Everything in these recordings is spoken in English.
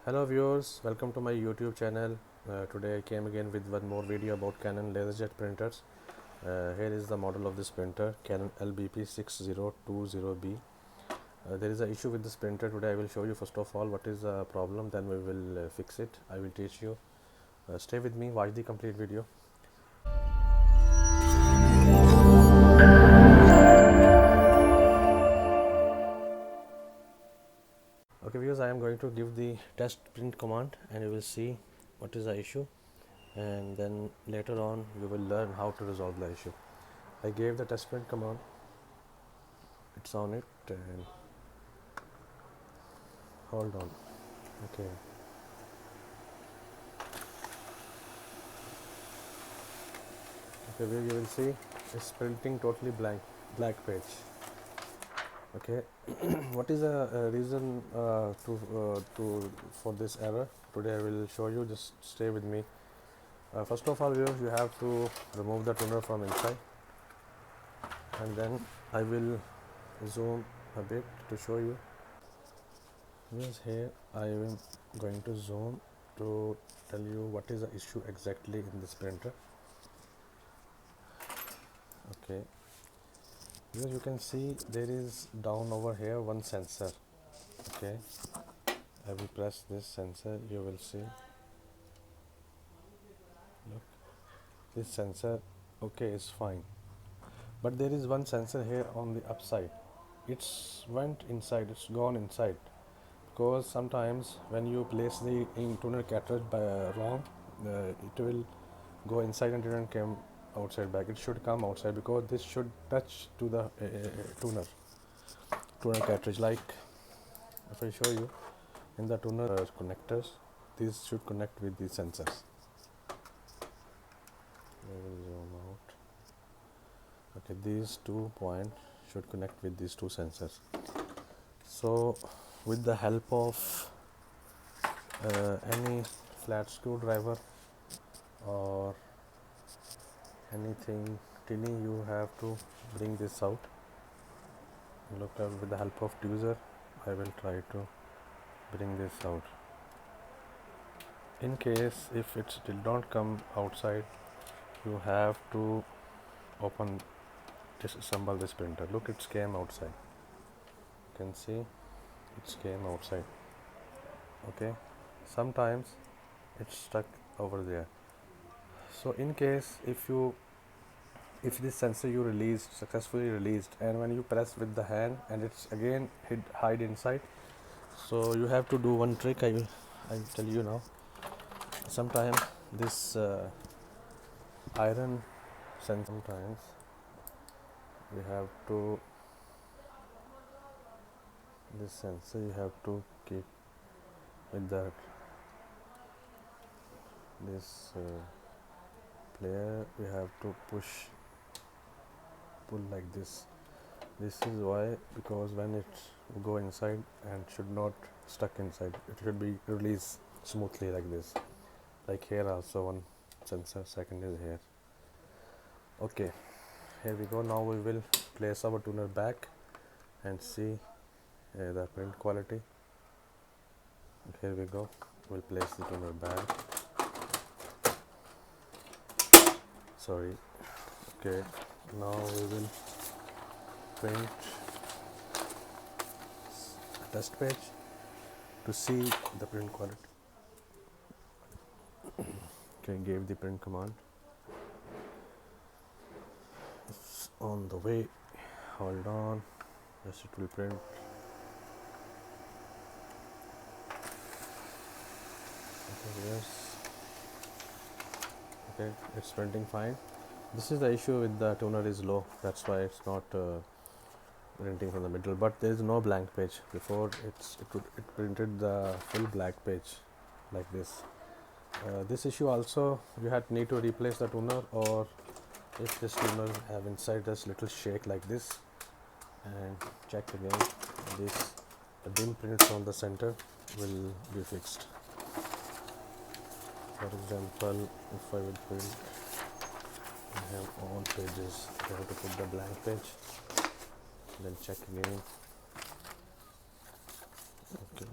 Hello viewers, welcome to my YouTube channel. Today I came again with one more video about Canon LaserJet printers. Here is the model of this printer, Canon LBP6020B. There is an issue with this printer. Today I will show you first of all what is the problem, then we will fix it. I will teach you. Stay with me, watch the complete video. Okay viewers, I am going to give the test print command and you will see what is the issue, and then later on you will learn how to resolve the issue. I gave the test print command, it's on it, and hold on. Okay, where you will see it's printing totally black page. Okay, what is the reason to for this error? Today I will show you. Just stay with me. First of all, viewers, you have to remove the tuner from inside, and then I will zoom a bit to show you. Yes, here I am going to zoom to tell you what is the issue exactly in this printer. Okay, here you can see there is down over here one sensor. Okay, I will press this sensor, you will see, look, this sensor, okay, is fine, but there is one sensor here on the upside. It's went inside, it's gone inside, because sometimes when you place the tuner cartridge by wrong, it will go inside and didn't come outside back. It should come outside because this should touch to the tuner cartridge. Like if I show you in the tuner connectors, these should connect with the sensors. I will zoom out. Okay, these 2 points should connect with these two sensors. So with the help of any flat screwdriver or anything tiny, you have to bring this out. Look, with the help of tweezer I will try to bring this out. In case if it did not come outside, you have to disassemble this printer. Look, it came outside, you can see it came outside. Okay, sometimes it's stuck over there. So in case if this sensor you successfully released, and when you press with the hand and it's again hide inside, so you have to do one trick. I will tell you now. Sometimes this iron sensor, sometimes you have to, this sensor you have to keep with that this player, you have to pull like this. This is why, because when it go inside and should not stuck inside, it should be released smoothly like this. Like here also one sensor, second is here. Okay, here we go. Now we will place our tuner back and see the print quality. Here we go, we'll place the tuner back. Sorry. Okay, now we will print a test page to see the print quality. Okay, gave the print command. It's on the way. Hold on. Yes, it will print. Okay, yes. Okay, it's printing fine. This is the issue with the tuner is low. That's why it's not printing from the middle. But there is no blank page. Before it printed the full black page like this. This issue also you need to replace the tuner, or if this tuner have inside this little shake like this, and check again, this the dim print from the center will be fixed. For example, if I will print, I have all pages, I have to put the blank page, then check again. Okay,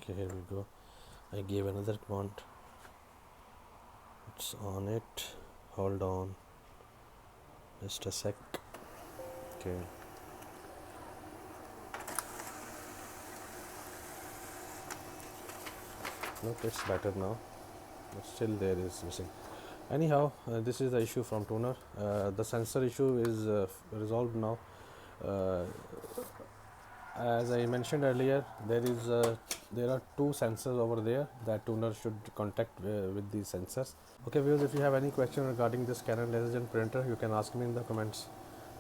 Okay, here we go. I gave another command. It's on it. Hold on. Just a sec. Okay. Nope, it's better now. But still there is missing. Anyhow, this is the issue from tuner. The sensor issue is resolved now. As I mentioned earlier, there are two sensors over there that tuner should contact with these sensors. Okay viewers, if you have any question regarding this Canon LaserJet printer, you can ask me in the comments.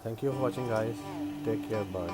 Thank you for watching guys. Take care, bye.